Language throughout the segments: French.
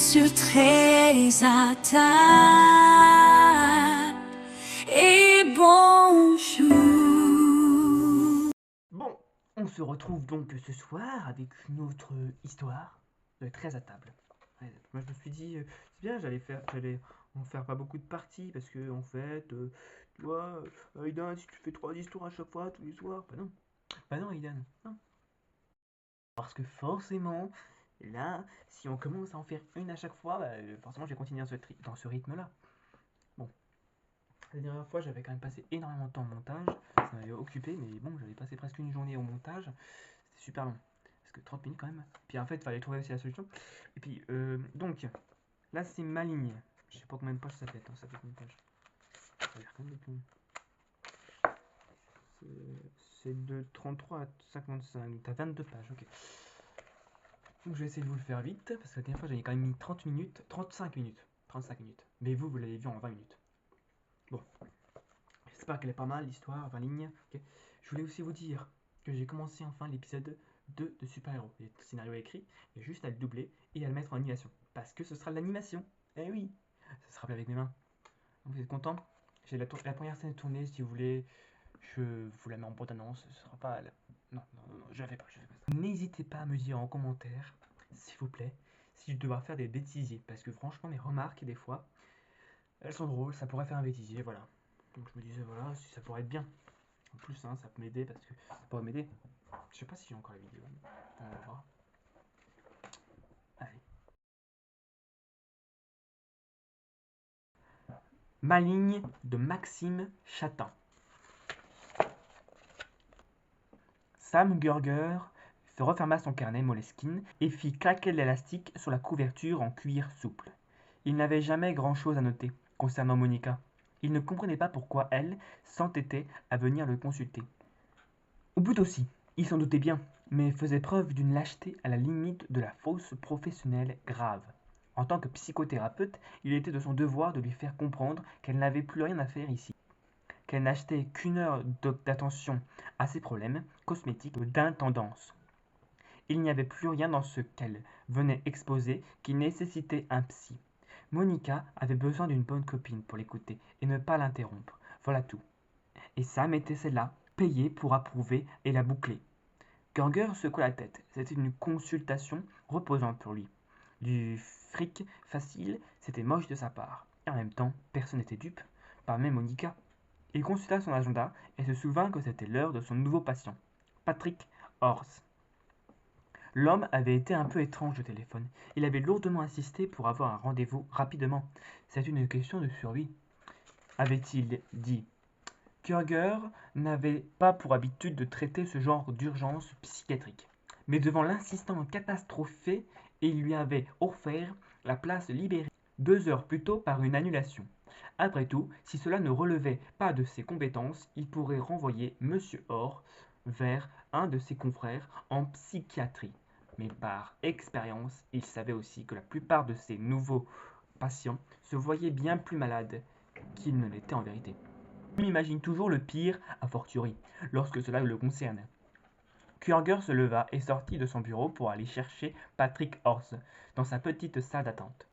sur Trésatal. Et bonjour. Bon, on se retrouve donc ce soir avec une autre histoire de 13 à table. Ouais, moi je me suis dit, c'est bien, j'allais en faire pas beaucoup de parties parce que en fait, tu vois, Aidan, si tu fais 3 histoires à chaque fois, tous les soirs, bah non Aidan, non. Parce que forcément, là, si on commence à en faire une à chaque fois, bah, forcément je vais continuer dans ce rythme-là. Bon, la dernière fois j'avais quand même passé énormément de temps au montage, ça m'avait occupé, mais bon, j'avais passé presque une journée au montage, c'était super long. Parce que 30 minutes quand même. Puis en fait, il fallait trouver aussi la solution. Et puis, donc, là c'est ma ligne. Je sais pas combien de pages ça fait. Attends, ça fait combien de pages? Ça a l'air quand même depuis. C'est de 33 à 55. Donc t'as 22 pages, ok. Donc je vais essayer de vous le faire vite. Parce que la dernière fois j'avais quand même mis 30 minutes. 35 minutes. 35 minutes. Mais vous l'avez vu en 20 minutes. Bon. J'espère qu'elle est pas mal l'histoire, 20 lignes. Ok. Je voulais aussi vous dire que j'ai commencé enfin l'épisode 2 de Super Héros. Le scénario est écrit, il y a juste à le doubler et à le mettre en animation. Parce que ce sera de l'animation. Eh oui, ça sera fait avec mes mains. Vous êtes content? J'ai la première scène tournée, si vous voulez. Je vous la mets en bande-annonce. Ce sera pas. Non, non, non, je la fais pas. N'hésitez pas à me dire en commentaire, s'il vous plaît, si je dois faire des bêtisiers. Parce que franchement, mes remarques, des fois, elles sont drôles. Ça pourrait faire un bêtisier, voilà. Donc je me disais, voilà, si ça pourrait être bien. En plus, hein, ça peut m'aider parce que ça pourrait m'aider. Je sais pas si j'ai encore la vidéo. On va voir. Allez. Maligne de Maxime Chatin. Sam Gurger se referma son carnet Moleskine et fit claquer l'élastique sur la couverture en cuir souple. Il n'avait jamais grand-chose à noter concernant Monica. Il ne comprenait pas pourquoi elle s'entêtait à venir le consulter. Au bout aussi, il s'en doutait bien, mais faisait preuve d'une lâcheté à la limite de la fausse professionnelle grave. En tant que psychothérapeute, il était de son devoir de lui faire comprendre qu'elle n'avait plus rien à faire ici, qu'elle n'achetait qu'une heure d'attention à ses problèmes cosmétiques d'intendance. Il n'y avait plus rien dans ce qu'elle venait exposer qui nécessitait un psy. Monica avait besoin d'une bonne copine pour l'écouter et ne pas l'interrompre. Voilà tout. Et Sam était celle-là, payée pour approuver et la boucler. Gurger secoua la tête. C'était une consultation reposante pour lui. Du fric facile, c'était moche de sa part. Et en même temps, personne n'était dupe, pas même Monica. Il consulta son agenda et se souvint que c'était l'heure de son nouveau patient, Patrick Horst. L'homme avait été un peu étrange au téléphone. Il avait lourdement insisté pour avoir un rendez-vous rapidement. C'est une question de survie, avait-il dit. Kruger n'avait pas pour habitude de traiter ce genre d'urgence psychiatrique. Mais devant l'insistant catastrophé, il lui avait offert la place libérée 2 heures plus tôt par une annulation. Après tout, si cela ne relevait pas de ses compétences, il pourrait renvoyer M. Orr vers un de ses confrères en psychiatrie. Mais par expérience, il savait aussi que la plupart de ses nouveaux patients se voyaient bien plus malades qu'ils ne l'étaient en vérité. Il imagine toujours le pire, a fortiori, lorsque cela le concerne. Kruger se leva et sortit de son bureau pour aller chercher Patrick Horst dans sa petite salle d'attente.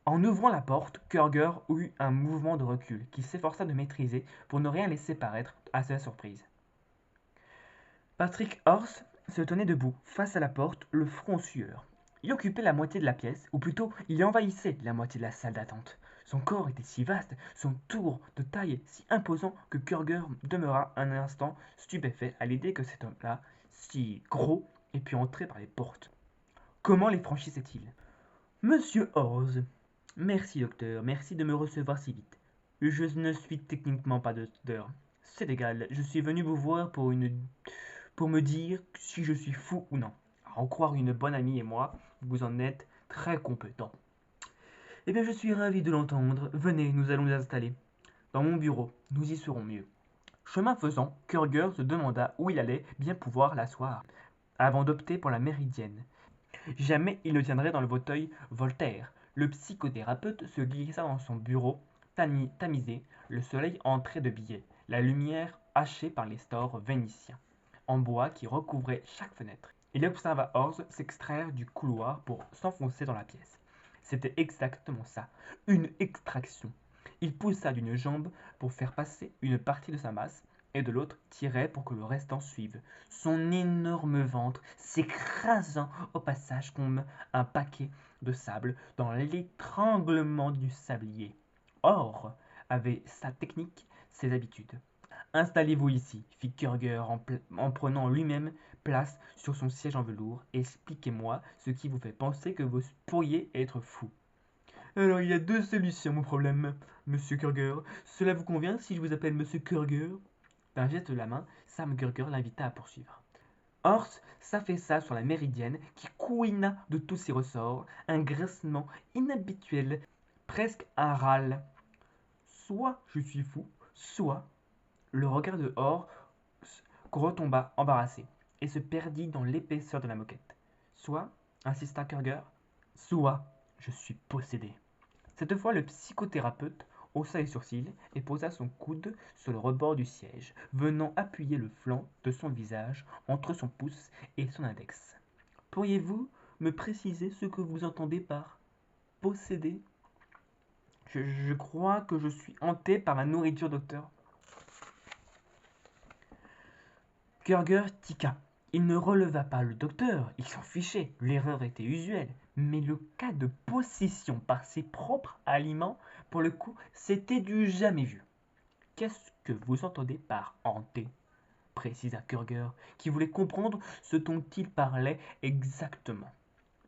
En ouvrant la porte, Kruger eut un mouvement de recul qu'il s'efforça de maîtriser pour ne rien laisser paraître à sa surprise. Patrick Horst se tenait debout, face à la porte, le front en sueur. Il occupait la moitié de la pièce, ou plutôt il envahissait la moitié de la salle d'attente. Son corps était si vaste, son tour de taille si imposant que Kruger demeura un instant stupéfait à l'idée que cet homme-là, si gros, ait pu entrer par les portes. Comment les franchissait-il? Monsieur Horst, merci docteur, merci de me recevoir si vite. Je ne suis techniquement pas docteur. C'est égal, je suis venu vous voir pour me dire si je suis fou ou non. À en croire une bonne amie et moi, vous en êtes très compétent. Eh bien, je suis ravi de l'entendre. Venez, nous allons nous installer. Dans mon bureau, nous y serons mieux. Chemin faisant, Kruger se demanda où il allait bien pouvoir l'asseoir, avant d'opter pour la méridienne. Jamais il ne tiendrait dans le fauteuil Voltaire. Le psychothérapeute se glissa dans son bureau tamisé, le soleil entrait de biais, la lumière hachée par les stores vénitiens en bois qui recouvraient chaque fenêtre. Il observa Horst s'extraire du couloir pour s'enfoncer dans la pièce. C'était exactement ça, une extraction. Il poussa d'une jambe pour faire passer une partie de sa masse et de l'autre tirait pour que le restant suive, son énorme ventre s'écrasant au passage comme un paquet de sable dans l'étranglement du sablier. Or avait sa technique, ses habitudes. Installez-vous ici, fit Kruger en prenant lui-même place sur son siège en velours, et expliquez-moi ce qui vous fait penser que vous pourriez être fou. Alors il y a deux solutions à mon problème, monsieur Kruger. Cela vous convient si je vous appelle monsieur Kruger? D'un geste de la main, Sam Kruger l'invita à poursuivre. Horst s'affaissa sur la méridienne qui couina de tous ses ressorts, un grincement inhabituel, presque un râle. Soit je suis fou, soit le regard de Horst retomba embarrassé et se perdit dans l'épaisseur de la moquette. Soit, insista Kruger, soit je suis possédé. Cette fois, le psychothérapeute haussa les sourcils et posa son coude sur le rebord du siège, venant appuyer le flanc de son visage entre son pouce et son index. Pourriez-vous me préciser ce que vous entendez par posséder? Je crois que je suis hanté par ma nourriture, docteur. Kruger tiqua. Il ne releva pas le docteur, il s'en fichait, l'erreur était usuelle. Mais le cas de possession par ses propres aliments, pour le coup, c'était du jamais vu. Qu'est-ce que vous entendez par hanter? Précisa Kruger, qui voulait comprendre ce dont il parlait exactement.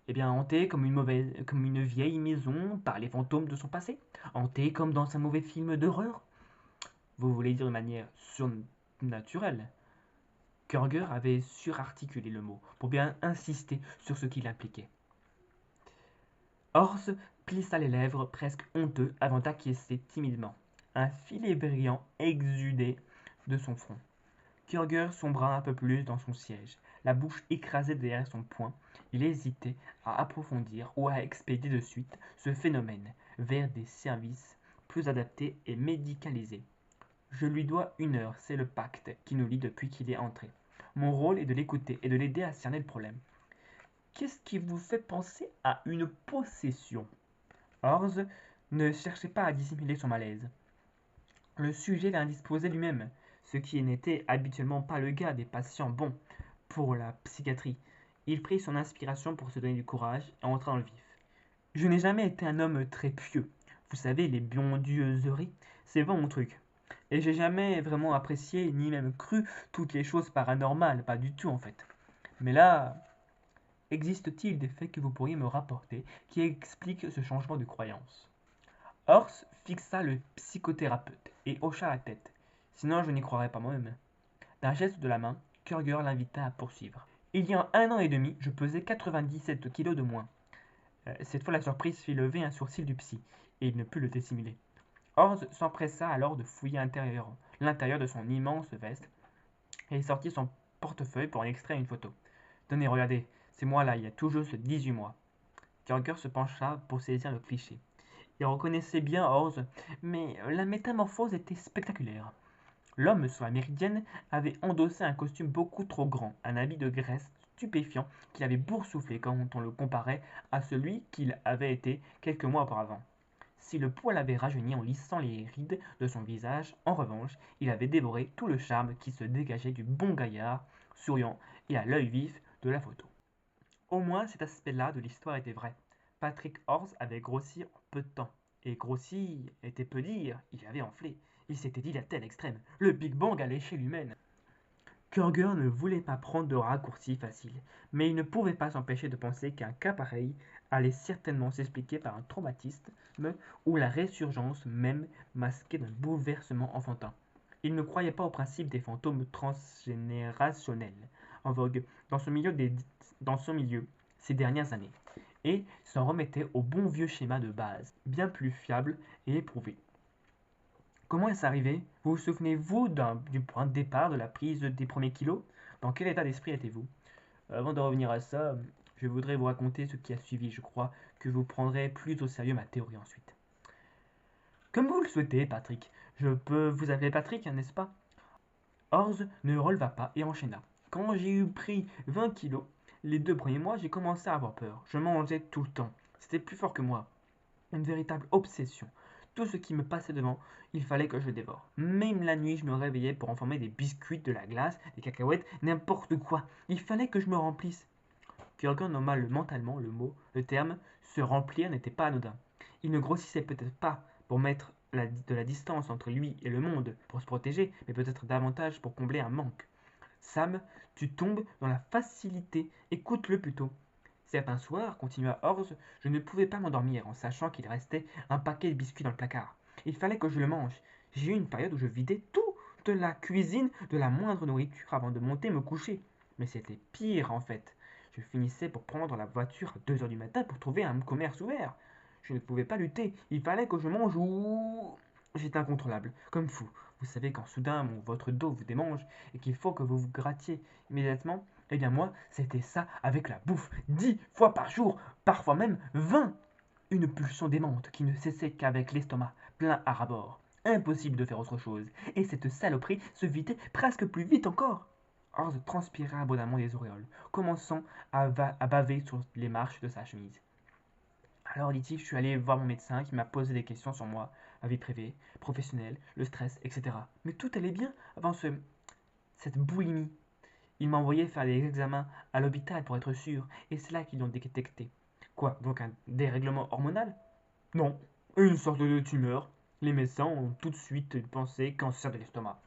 Eh bien, hanté comme une vieille maison par les fantômes de son passé? Hanté comme dans un mauvais film d'horreur? Vous voulez dire de manière surnaturelle? Kruger avait surarticulé le mot pour bien insister sur ce qu'il impliquait. Horst plissa les lèvres, presque honteux, avant d'acquiescer timidement. Un filet brillant exudait de son front. Kruger sombra un peu plus dans son siège, la bouche écrasée derrière son poing. Il hésitait à approfondir ou à expédier de suite ce phénomène vers des services plus adaptés et médicalisés. Je lui dois 1 heure, c'est le pacte qui nous lie depuis qu'il est entré. Mon rôle est de l'écouter et de l'aider à cerner le problème. Qu'est-ce qui vous fait penser à une possession? Horst ne cherchait pas à dissimuler son malaise. Le sujet l'indisposait lui-même, ce qui n'était habituellement pas le cas des patients bons pour la psychiatrie. Il prit son inspiration pour se donner du courage et entra dans le vif. Je n'ai jamais été un homme très pieux. Vous savez, les bondieuseries, c'est pas mon truc. Et j'ai jamais vraiment apprécié ni même cru toutes les choses paranormales, pas du tout en fait. Mais là, existe-t-il des faits que vous pourriez me rapporter qui expliquent ce changement de croyance? Horst fixa le psychothérapeute et hocha la tête. Sinon, je n'y croirais pas moi-même. D'un geste de la main, Kruger l'invita à poursuivre. Il y a 1 an et demi, je pesais 97 kilos de moins. Cette fois, la surprise fit lever un sourcil du psy, et il ne put le dissimuler. Horst s'empressa alors de fouiller l'intérieur de son immense veste et sortit son portefeuille pour en extraire une photo. Tenez, regardez, c'est moi là, il y a tout juste 18 mois. Kruger se pencha pour saisir le cliché. Il reconnaissait bien Horst, mais la métamorphose était spectaculaire. L'homme sur la méridienne avait endossé un costume beaucoup trop grand, un habit de graisse stupéfiant qui l'avait boursouflé quand on le comparait à celui qu'il avait été quelques mois auparavant. Si le poil avait rajeuni en lissant les rides de son visage, en revanche, il avait dévoré tout le charme qui se dégageait du bon gaillard, souriant et à l'œil vif de la photo. Au moins cet aspect-là de l'histoire était vrai. Patrick Horst avait grossi en peu de temps. Et grossi était peu dire, il avait enflé. Il s'était dilaté à l'extrême. Le Big Bang à l'échelle humaine. Kruger ne voulait pas prendre de raccourcis faciles, mais il ne pouvait pas s'empêcher de penser qu'un cas pareil allait certainement s'expliquer par un traumatisme ou la résurgence même masquée d'un bouleversement enfantin. Il ne croyait pas au principe des fantômes transgénérationnels, en vogue dans son milieu ces dernières années, et s'en remettait au bon vieux schéma de base, bien plus fiable et éprouvé. Comment est-ce arrivé? Vous vous souvenez-vous du point de départ de la prise des premiers kilos? Dans quel état d'esprit étiez-vous? Avant de revenir à ça, je voudrais vous raconter ce qui a suivi. Je crois que vous prendrez plus au sérieux ma théorie ensuite. Comme vous le souhaitez, Patrick. Je peux vous appeler Patrick, n'est-ce pas? Horst ne releva pas et enchaîna. Quand j'ai eu pris 20 kilos, les 2 premiers mois, j'ai commencé à avoir peur. Je mangeais tout le temps. C'était plus fort que moi. Une véritable obsession. Tout ce qui me passait devant, il fallait que je le dévore. Même la nuit, je me réveillais pour enfermer des biscuits, de la glace, des cacahuètes, n'importe quoi. Il fallait que je me remplisse. Jürgen nomma mentalement le terme se remplir n'était pas anodin. Il ne grossissait peut-être pas pour mettre de la distance entre lui et le monde, pour se protéger, mais peut-être davantage pour combler un manque. Sam, tu tombes dans la facilité, écoute-le plutôt. Certains soirs, continua Horst, je ne pouvais pas m'endormir en sachant qu'il restait un paquet de biscuits dans le placard. Il fallait que je le mange. J'ai eu une période où je vidais toute la cuisine de la moindre nourriture avant de monter me coucher. Mais c'était pire en fait. Je finissais pour prendre la voiture à 2 heures du matin pour trouver un commerce ouvert. Je ne pouvais pas lutter. Il fallait que je mange ou... J'étais incontrôlable, comme fou. Vous savez quand soudain votre dos vous démange et qu'il faut que vous vous grattiez immédiatement. Eh bien moi, c'était ça avec la bouffe, 10 fois par jour, parfois même 20. Une pulsion démente qui ne cessait qu'avec l'estomac plein à ras-bord. Impossible de faire autre chose, et cette saloperie se vidait presque plus vite encore. Horst transpira abondamment les auréoles, commençant à baver sur les marches de sa chemise. Alors, dit-il, je suis allé voir mon médecin qui m'a posé des questions sur moi, ma vie privée, professionnelle, le stress, etc. Mais tout allait bien avant cette boulimie. Il m'a envoyé faire des examens à l'hôpital pour être sûr, et c'est là qu'ils l'ont détecté. Quoi, donc un dérèglement hormonal? Non, une sorte de tumeur. Les médecins ont tout de suite pensé cancer de l'estomac.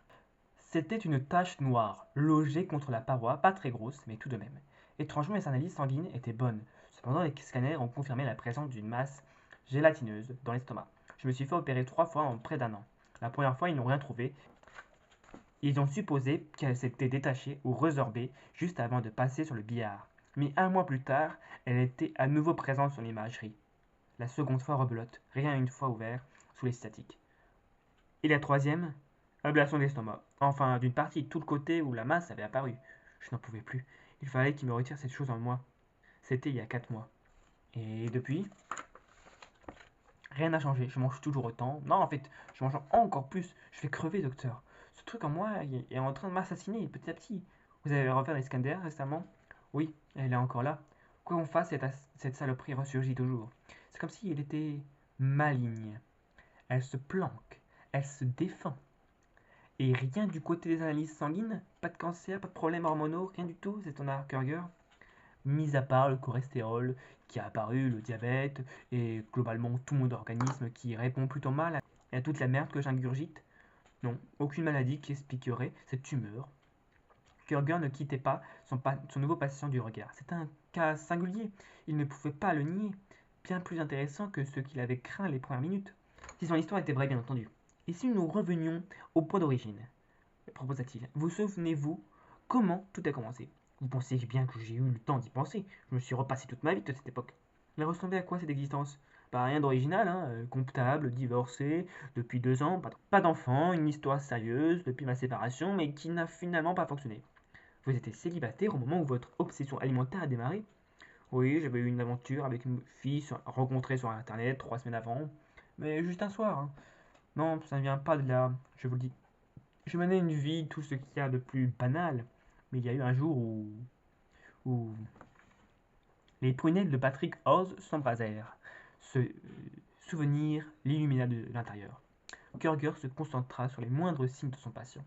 C'était une tache noire, logée contre la paroi, pas très grosse, mais tout de même. Étrangement, les analyses sanguines étaient bonnes. Cependant, les scanners ont confirmé la présence d'une masse gélatineuse dans l'estomac. Je me suis fait opérer 3 fois en près d'un an. La première fois, ils n'ont rien trouvé. Ils ont supposé qu'elle s'était détachée ou résorbée juste avant de passer sur le billard. Mais un mois plus tard, elle était à nouveau présente sur l'imagerie. La seconde fois rebelote, rien une fois ouvert, sous les statiques. Et la troisième, ablation d'estomac. Enfin, d'une partie, tout le côté où la masse avait apparu. Je n'en pouvais plus. Il fallait qu'il me retire cette chose en moi. C'était il y a 4 mois. Et depuis, rien n'a changé. Je mange toujours autant. Non, en fait, je mange encore plus. Je vais crever, docteur. Ce truc en moi est en train de m'assassiner petit à petit. Vous avez refait des scanners récemment? Oui, elle est encore là. Quoi qu'on fasse, cette saloperie ressurgit toujours. C'est comme si elle était maligne. Elle se planque. Elle se défend. Et rien du côté des analyses sanguines? Pas de cancer, pas de problèmes hormonaux, rien du tout? C'est ton Asperger? Mis à part le cholestérol qui a apparu, le diabète, et globalement tout mon organisme qui répond plutôt mal à toute la merde que j'ingurgite? Non, aucune maladie qui expliquerait cette tumeur. Kürger ne quittait pas son nouveau patient du regard. C'était un cas singulier, il ne pouvait pas le nier, bien plus intéressant que ce qu'il avait craint les premières minutes. Si son histoire était vraie, bien entendu. Et si nous revenions au point d'origine, proposa-t-il, vous souvenez-vous comment tout a commencé? Vous pensez bien que j'ai eu le temps d'y penser. Je me suis repassé toute ma vie de cette époque. Elle ressemblait à quoi cette existence? Pas rien d'original, hein, comptable, divorcé, depuis 2 ans, pas d'enfant, une histoire sérieuse depuis ma séparation, mais qui n'a finalement pas fonctionné. Vous étiez célibataire au moment où votre obsession alimentaire a démarré? Oui, j'avais eu une aventure avec une fille rencontrée sur internet 3 semaines avant, mais juste un soir, hein. Non, ça ne vient pas de là, je vous le dis. Je menais une vie, tout ce qu'il y a de plus banal, mais il y a eu un jour où les prunelles de Patrick Oz s'embrasèrent. Ce souvenir l'illumina de l'intérieur. Kürger se concentra sur les moindres signes de son patient.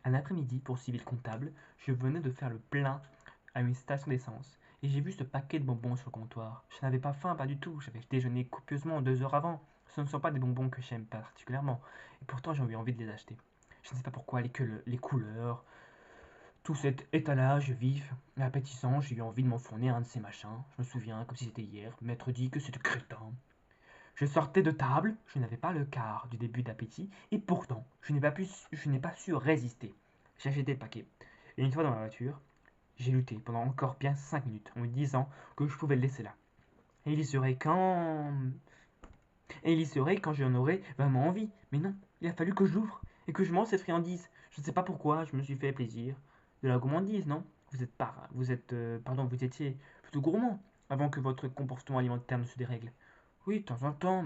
Un après-midi, poursuivit le comptable, je venais de faire le plein à une station d'essence, et j'ai vu ce paquet de bonbons sur le comptoir. Je n'avais pas faim, pas du tout, j'avais déjeuné copieusement 2 heures avant. Ce ne sont pas des bonbons que j'aime particulièrement, et pourtant j'ai eu envie de les acheter. Je ne sais pas pourquoi, les couleurs, tout cet étalage vif et appétissant, j'ai eu envie de m'enfourner un de ces machins. Je me souviens, comme si c'était hier, maître dit que c'était crétin. Je sortais de table, je n'avais pas le quart du début d'appétit, et pourtant, je n'ai pas su résister. J'ai acheté le paquet. Et une fois dans ma voiture, j'ai lutté pendant encore bien 5 minutes, en me disant que je pouvais le laisser là. Et il y serait quand... Et il y serait quand j'en aurais vraiment envie. Mais non, il a fallu que je l'ouvre, et que je mange cette friandise. Je ne sais pas pourquoi, je me suis fait plaisir. De la gourmandise, non? Vous étiez plutôt gourmand, avant que votre comportement alimentaire ne se dérègle. Oui, de temps en temps,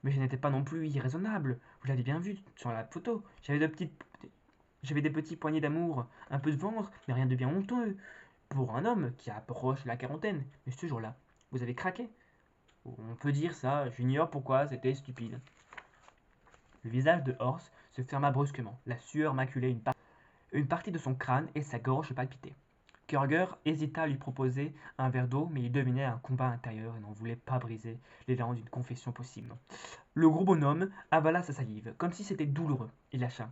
mais je n'étais pas non plus irraisonnable. Vous l'avez bien vu sur la photo. J'avais des petits poignets d'amour, un peu de ventre, mais rien de bien honteux. Pour un homme qui approche la quarantaine. Mais ce jour-là, vous avez craqué. On peut dire ça, j'ignore pourquoi c'était stupide. Le visage de Horst se ferma brusquement. La sueur maculait une partie de son crâne et sa gorge palpitait. Kürger hésita à lui proposer un verre d'eau, mais il devinait un combat intérieur et n'en voulait pas briser l'élan d'une confession possible. Le gros bonhomme avala sa salive, comme si c'était douloureux. Il lâcha.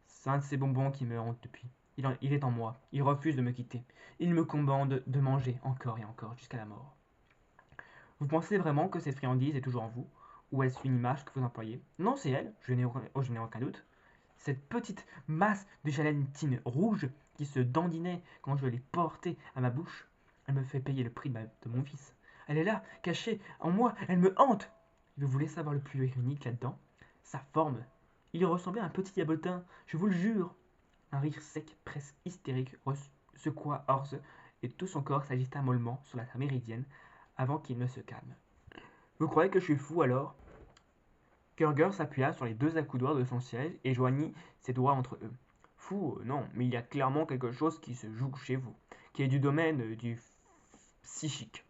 C'est un de ces bonbons qui me hante depuis. Il est en moi. Il refuse de me quitter. Il me commande de manger encore et encore jusqu'à la mort. Vous pensez vraiment que cette friandise est toujours en vous? Ou est-ce une image que vous employez? Non, c'est elle, je n'ai aucun doute. Cette petite masse de gélatine rouge qui se dandinait quand je l'ai portée à ma bouche, elle me fait payer le prix de mon fils. Elle est là, cachée en moi, elle me hante. Vous voulez savoir le plus ironique là-dedans? Sa forme. Il ressemblait à un petit diabotin, je vous le jure. Un rire sec, presque hystérique, secoua Horst et tout son corps s'agita mollement sur la méridienne avant qu'il ne se calme. Vous croyez que je suis fou alors? Kürger s'appuya sur les deux accoudoirs de son siège et joignit ses doigts entre eux. Fou, non, mais il y a clairement quelque chose qui se joue chez vous, qui est du domaine du psychique.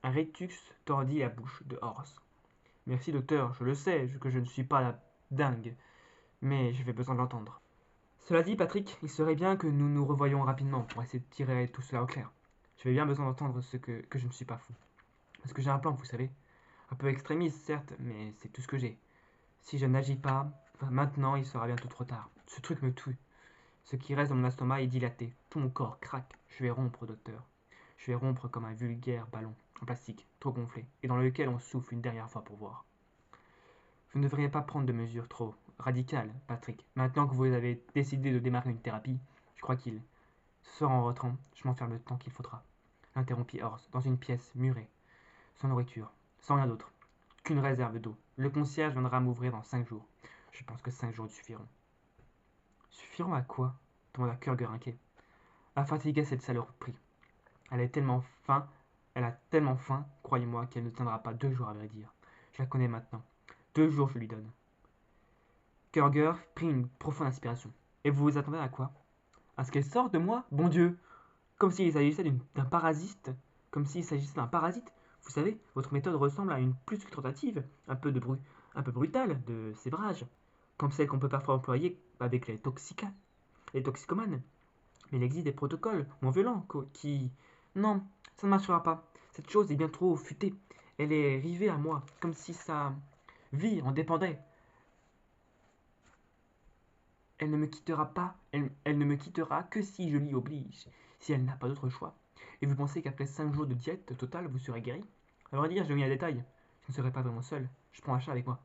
Un rictus tordit la bouche de Horst. Merci docteur, je le sais, que je ne suis pas la dingue, mais j'avais besoin de l'entendre. Cela dit, Patrick, il serait bien que nous nous revoyions rapidement pour essayer de tirer tout cela au clair. J'avais bien besoin d'entendre que je ne suis pas fou. Parce que j'ai un plan, vous savez. Un peu extrémiste, certes, mais c'est tout ce que j'ai. Si je n'agis pas, maintenant, il sera bientôt trop tard. Ce truc me tue. Ce qui reste dans mon estomac est dilaté. Tout mon corps craque. Je vais rompre, docteur. Je vais rompre comme un vulgaire ballon en plastique, trop gonflé, et dans lequel on souffle une dernière fois pour voir. Vous ne devriez pas prendre de mesures trop radicales, Patrick. Maintenant que vous avez décidé de démarrer une thérapie, je crois qu'il... Ce soir en rentrant, je m'enferme le temps qu'il faudra. Interrompit Horst, dans une pièce murée, sans nourriture, sans rien d'autre, qu'une réserve d'eau. Le concierge viendra m'ouvrir dans 5 jours. Je pense que 5 jours suffiront. Suffiront à quoi? Demanda Kürger inquiet. À fatiguer cette saloperie. Elle est tellement faim, elle a tellement faim, croyez-moi, qu'elle ne tiendra pas 2 jours à vrai dire. Je la connais maintenant. 2 jours je lui donne. Kürger prit une profonde inspiration. Et vous vous attendez à quoi? À ce qu'elle sorte de moi? Bon Dieu! Comme s'il s'agissait d'un parasite. Comme s'il s'agissait d'un parasite. Vous savez, votre méthode ressemble à une plus que tentative, un peu brutale, de sévrage, comme celle qu'on peut parfois employer avec les toxicomanes. Mais il existe des protocoles moins violents qui... Non, ça ne marchera pas. Cette chose est bien trop futée. Elle est rivée à moi, comme si sa vie en dépendait. Elle ne me quittera pas, elle ne me quittera que si je l'y oblige, si elle n'a pas d'autre choix. Et vous pensez qu'après 5 jours de diète totale, vous serez guéri? À vrai dire, je viens à détail. Je ne serai pas vraiment seul. Je prends un chat avec moi.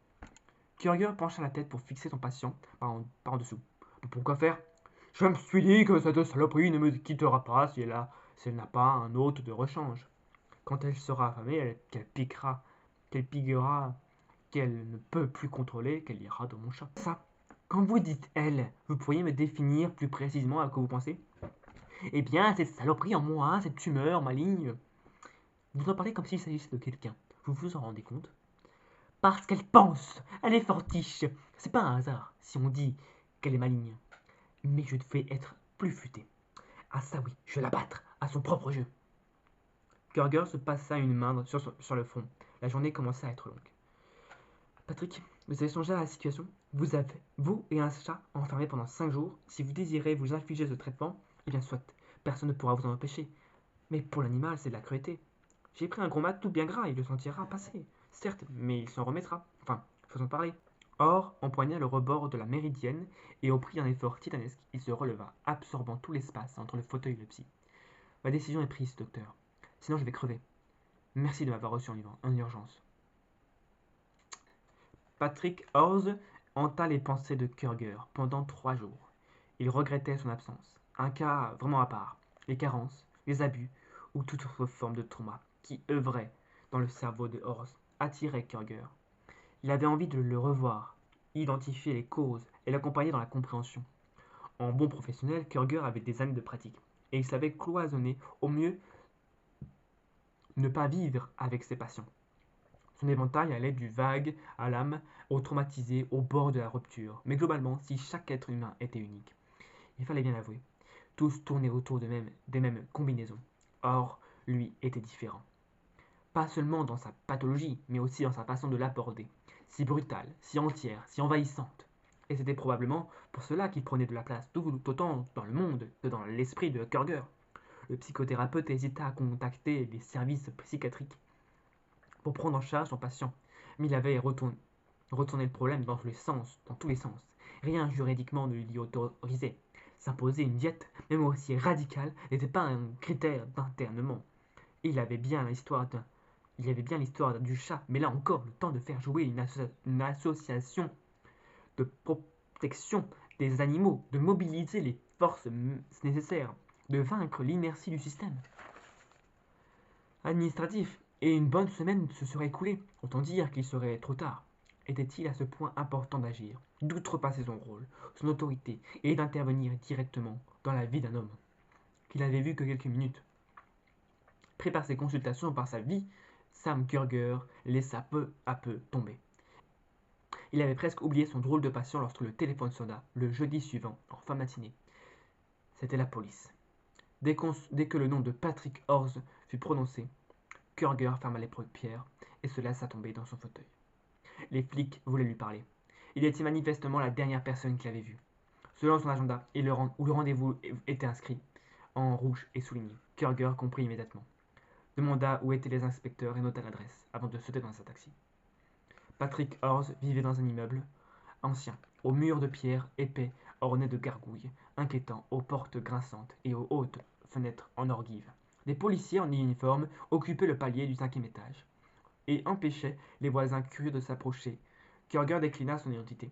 Kürger pencha la tête pour fixer son patient par en dessous. Pourquoi faire? Je me suis dit que cette saloperie ne me quittera pas si elle n'a pas un hôte de rechange. Quand elle sera affamée, qu'elle piquera, qu'elle ne peut plus contrôler, qu'elle ira dans mon chat. Ça, quand vous dites elle, vous pourriez me définir plus précisément à quoi vous pensez? Eh bien, cette saloperie en moi, cette tumeur maligne. Vous en parlez comme s'il s'agissait de quelqu'un. Vous vous en rendez compte? Parce qu'elle pense, elle est fortiche. C'est pas un hasard si on dit qu'elle est maligne. Mais je devais être plus futé. Ah ça oui, je vais la battre à son propre jeu. Kürger se passa une main sur le front. La journée commençait à être longue. Patrick, vous avez songé à la situation? Vous et un chat enfermés pendant 5 jours. Si vous désirez vous infliger ce traitement, eh bien soit, personne ne pourra vous en empêcher. Mais pour l'animal, c'est de la cruauté. J'ai pris un gros mat tout bien gras, il le sentira passer. Certes, mais il s'en remettra. Enfin, faisons parler. Or, empoigna le rebord de la méridienne et au prix d'un effort titanesque, il se releva, absorbant tout l'espace entre le fauteuil et le psy. Ma décision est prise, docteur. Sinon, je vais crever. Merci de m'avoir reçu en urgence. Patrick Horst hanta les pensées de Kürger pendant 3 jours. Il regrettait son absence. Un cas vraiment à part. Les carences, les abus ou toute autre forme de trauma qui œuvrait dans le cerveau de Horst attiraient Kürger. Il avait envie de le revoir, identifier les causes et l'accompagner dans la compréhension. En bon professionnel, Kürger avait des années de pratique et il savait cloisonner au mieux ne pas vivre avec ses patients. Son éventail allait du vague à l'âme, au traumatisé, au bord de la rupture. Mais globalement, si chaque être humain était unique, il fallait bien l'avouer, tous tournaient autour des mêmes combinaisons. Or, lui était différent. Pas seulement dans sa pathologie, mais aussi dans sa façon de l'aborder, si brutale, si entière, si envahissante. Et c'était probablement pour cela qu'il prenait de la place tout autant dans le monde que dans l'esprit de Kürger. Le psychothérapeute hésita à contacter les services psychiatriques pour prendre en charge son patient, mais il avait retourné le problème dans tous les sens. Rien juridiquement ne l'y autorisait. S'imposer une diète, même aussi radicale, n'était pas un critère d'internement. Il avait bien l'histoire du chat, mais là encore, le temps de faire jouer une association de protection des animaux, de mobiliser les forces nécessaires, de vaincre l'inertie du système administratif. Et une bonne semaine se serait écoulée. Autant dire qu'il serait trop tard. Était-il à ce point important d'agir, d'outrepasser son rôle, son autorité, et d'intervenir directement dans la vie d'un homme qu'il avait vu que quelques minutes? Pris par ses consultations, par sa vie, Sam Kürger laissa peu à peu tomber. Il avait presque oublié son drôle de patient lorsque le téléphone sonna le jeudi suivant, en fin de matinée. C'était la police. Dès que le nom de Patrick Horse fut prononcé, Kürger ferma les paupières et se laissa tomber dans son fauteuil. Les flics voulaient lui parler. Il était manifestement la dernière personne qu'il avait vue. Selon son agenda, où le rendez-vous était inscrit, en rouge et souligné, Kürger comprit immédiatement. Demanda où étaient les inspecteurs et nota l'adresse, avant de sauter dans un taxi. Patrick Horse vivait dans un immeuble ancien, aux murs de pierre épais ornés de gargouilles, inquiétants, aux portes grinçantes et aux hautes fenêtres en orguive. Des policiers en uniforme occupaient le palier du 5e étage et empêchaient les voisins curieux de s'approcher. Kürger déclina son identité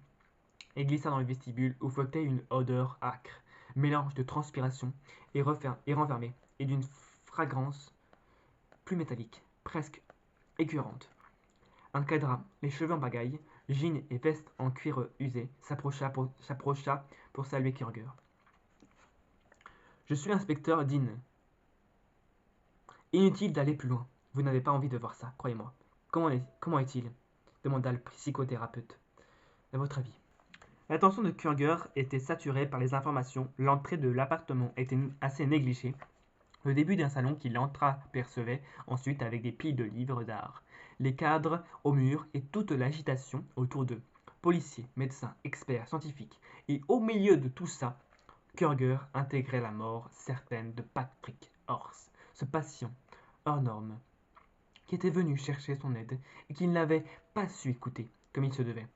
et glissa dans le vestibule où flottait une odeur âcre, mélange de transpiration et renfermée, et d'une fragrance plus métallique, presque écœurante. Un cadra, les cheveux en pagaille, jeans et veste en cuir usé, s'approcha pour saluer Kürger. Je suis l'inspecteur Dean. Inutile d'aller plus loin. Vous n'avez pas envie de voir ça, croyez-moi. Comment est-il demanda le psychothérapeute. À votre avis? L'attention de Kürger était saturée par les informations. L'entrée de l'appartement était assez négligée. Le début d'un salon qu'il entreapercevait ensuite avec des piles de livres d'art, les cadres au mur et toute l'agitation autour d'eux. Policiers, médecins, experts, scientifiques. Et au milieu de tout ça, Kürger intégrait la mort certaine de Patrick Horse, ce patient hors norme, qui était venu chercher son aide et qu'il n'avait pas su écouter comme il se devait.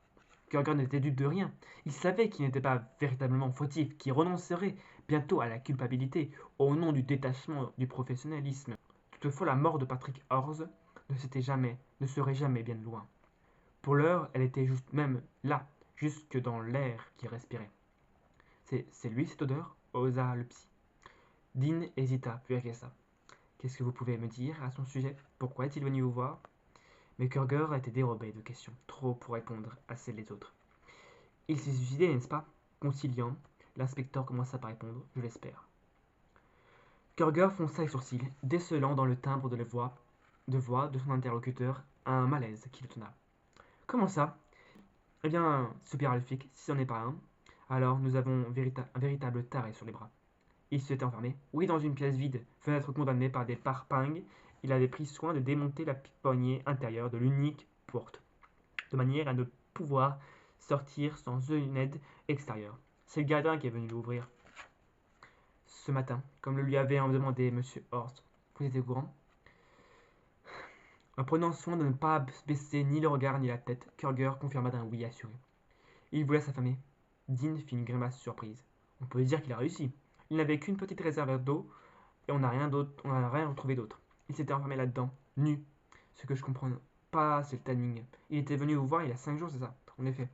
Kürger n'était dupe de rien. Il savait qu'il n'était pas véritablement fautif, qu'il renoncerait bientôt à la culpabilité au nom du détachement du professionnalisme. Toutefois, la mort de Patrick Horse ne serait jamais bien loin. Pour l'heure, elle était même là, jusque dans l'air qu'il respirait. C'est lui cette odeur osa le psy. Dean hésita, puis acquiesça. Qu'est-ce que vous pouvez me dire à son sujet? Pourquoi est-il venu vous voir? Mais Kürger était dérobé de questions, trop pour répondre à celles des autres. Il s'est suicidé, n'est-ce pas? Conciliant, l'inspecteur commença par répondre, je l'espère. Kürger fronça les sourcils, décelant dans le timbre de voix de son interlocuteur un malaise qui le tonna. Comment ça? Eh bien, soupira le flic, si c'en est pas un, alors nous avons un véritable taré sur les bras. Il s'était enfermé, oui, dans une pièce vide, fenêtre condamnée par des parpingues. Il avait pris soin de démonter la poignée intérieure de l'unique porte, de manière à ne pouvoir sortir sans une aide extérieure. C'est le gardien qui est venu l'ouvrir ce matin, comme le lui avait demandé M. Horst. Vous êtes au courant? En prenant soin de ne pas baisser ni le regard ni la tête, Kürger confirma d'un oui assuré. Il voulait s'affamer. Dean fit une grimace surprise. On peut dire qu'il a réussi. Il n'avait qu'une petite réserve d'eau et on n'a rien retrouvé d'autre. Il s'était enfermé là-dedans, nu. Ce que je comprends pas, c'est le timing. Il était venu vous voir il y a 5 jours, c'est ça? En effet.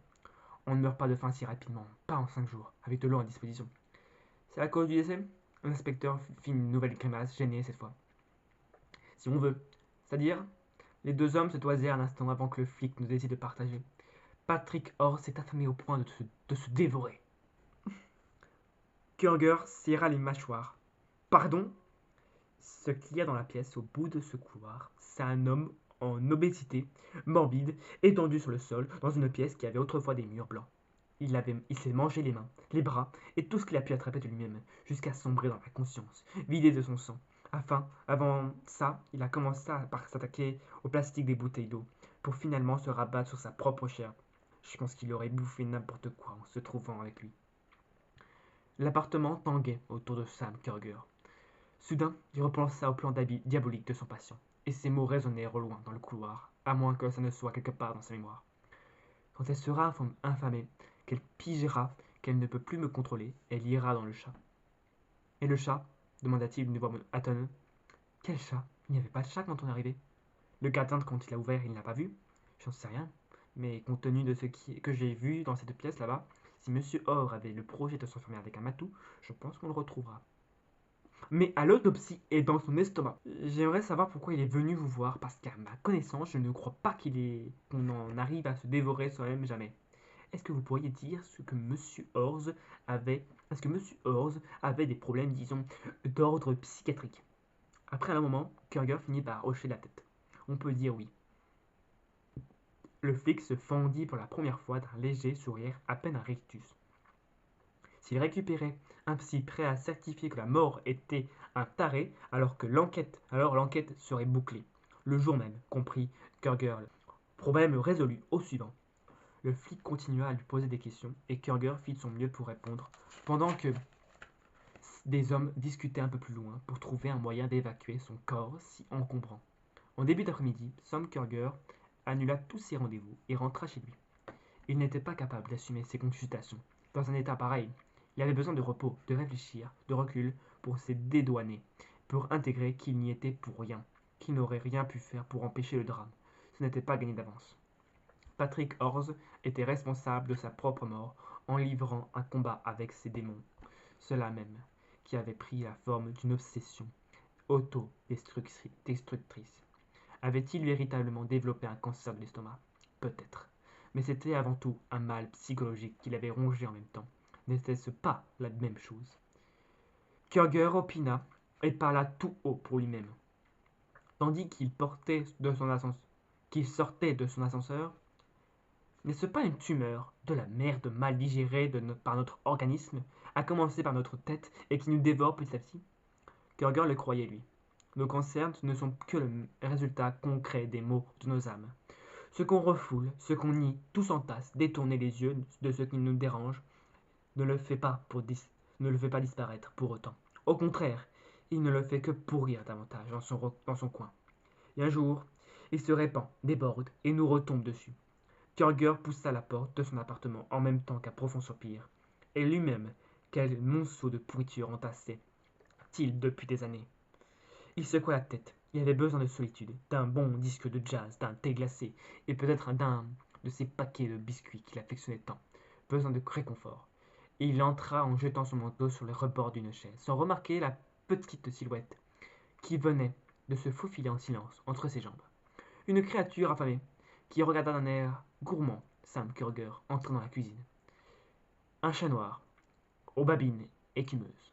On ne meurt pas de faim si rapidement, pas en 5 jours, avec de l'eau à disposition. C'est à cause du décès? L'inspecteur fit une nouvelle grimace, gênée cette fois. Si on veut. C'est-à-dire, les deux hommes se toisèrent un instant avant que le flic ne décide de partager. Patrick Horse s'est affamé au point de se dévorer. Kürger serra les mâchoires. Pardon? Ce qu'il y a dans la pièce au bout de ce couloir, c'est un homme en obésité, morbide, étendu sur le sol, dans une pièce qui avait autrefois des murs blancs. Il s'est mangé les mains, les bras, et tout ce qu'il a pu attraper de lui-même, jusqu'à sombrer dans la conscience, vidé de son sang, Avant ça, il a commencé par s'attaquer au plastique des bouteilles d'eau, pour finalement se rabattre sur sa propre chair. Je pense qu'il aurait bouffé n'importe quoi en se trouvant avec lui. L'appartement tanguait autour de Sam Kurger. Soudain, il repensa au plan diabolique de son patient, et ses mots résonnèrent au loin dans le couloir, à moins que ça ne soit quelque part dans sa mémoire. Quand elle sera infamée, qu'elle pigera qu'elle ne peut plus me contrôler, elle ira dans le chat. Et le chat demanda-t-il d'une voix atone. Quel chat? Il n'y avait pas de chat quand on est arrivé. Le gardien, quand il a ouvert, il ne l'a pas vu. J'en sais rien. Mais compte tenu de que j'ai vu dans cette pièce là-bas, si Monsieur Orr avait le projet de s'enfermer avec un matou, je pense qu'on le retrouvera. Mais à l'autopsie et dans son estomac. J'aimerais savoir pourquoi il est venu vous voir, parce qu'à ma connaissance, je ne crois pas qu'on en arrive à se dévorer soi-même jamais. Est-ce que vous pourriez dire ce que Monsieur Orz avait, est-ce que Monsieur Orz avait des problèmes, disons, d'ordre psychiatrique? Après un moment, Kurger finit par hocher la tête. On peut dire oui. Le flic se fendit pour la première fois d'un léger sourire, à peine un rictus. S'il récupérait un psy prêt à certifier que la mort était un taré, alors l'enquête serait bouclée. Le jour même, comprit Kurger. Problème résolu au suivant. Le flic continua à lui poser des questions et Kurger fit de son mieux pour répondre, pendant que des hommes discutaient un peu plus loin pour trouver un moyen d'évacuer son corps si encombrant. En début d'après-midi, Sam Kurger annula tous ses rendez-vous et rentra chez lui. Il n'était pas capable d'assumer ses consultations. Dans un état pareil, il avait besoin de repos, de réfléchir, de recul pour se dédouaner, pour intégrer qu'il n'y était pour rien, qu'il n'aurait rien pu faire pour empêcher le drame. Ce n'était pas gagné d'avance. Patrick Orz était responsable de sa propre mort en livrant un combat avec ses démons, ceux-là même qui avaient pris la forme d'une obsession auto-destructrice. Avait-il véritablement développé un cancer de l'estomac? Peut-être. Mais c'était avant tout un mal psychologique qu'il avait rongé en même temps. N'était-ce pas la même chose? Kurger opina et parla tout haut pour lui-même. Tandis qu'il sortait de son ascenseur, n'est-ce pas une tumeur, de la merde mal digérée par notre organisme, à commencer par notre tête et qui nous dévore petit à petit? Kurger le croyait, lui. Nos cancers ne sont que le résultat concret des maux de nos âmes. Ce qu'on refoule, ce qu'on nie, tout s'entasse, détourner les yeux de ce qui nous dérange, ne le fait pas disparaître pour autant. Au contraire, il ne le fait que pourrir davantage dans son coin. Et un jour, il se répand, déborde et nous retombe dessus. Kurger poussa la porte de son appartement en même temps qu'un profond soupir. Et lui-même, quel monceau de pourriture entassait-il depuis des années? Il secoua la tête. Il avait besoin de solitude, d'un bon disque de jazz, d'un thé glacé, et peut-être d'un de ces paquets de biscuits qu'il affectionnait tant. Besoin de réconfort. Et il entra en jetant son manteau sur le rebord d'une chaise, sans remarquer la petite silhouette qui venait de se faufiler en silence entre ses jambes. Une créature affamée, qui regarda d'un air gourmand Sam Kurger entrer dans la cuisine. Un chat noir, aux babines écumeuses.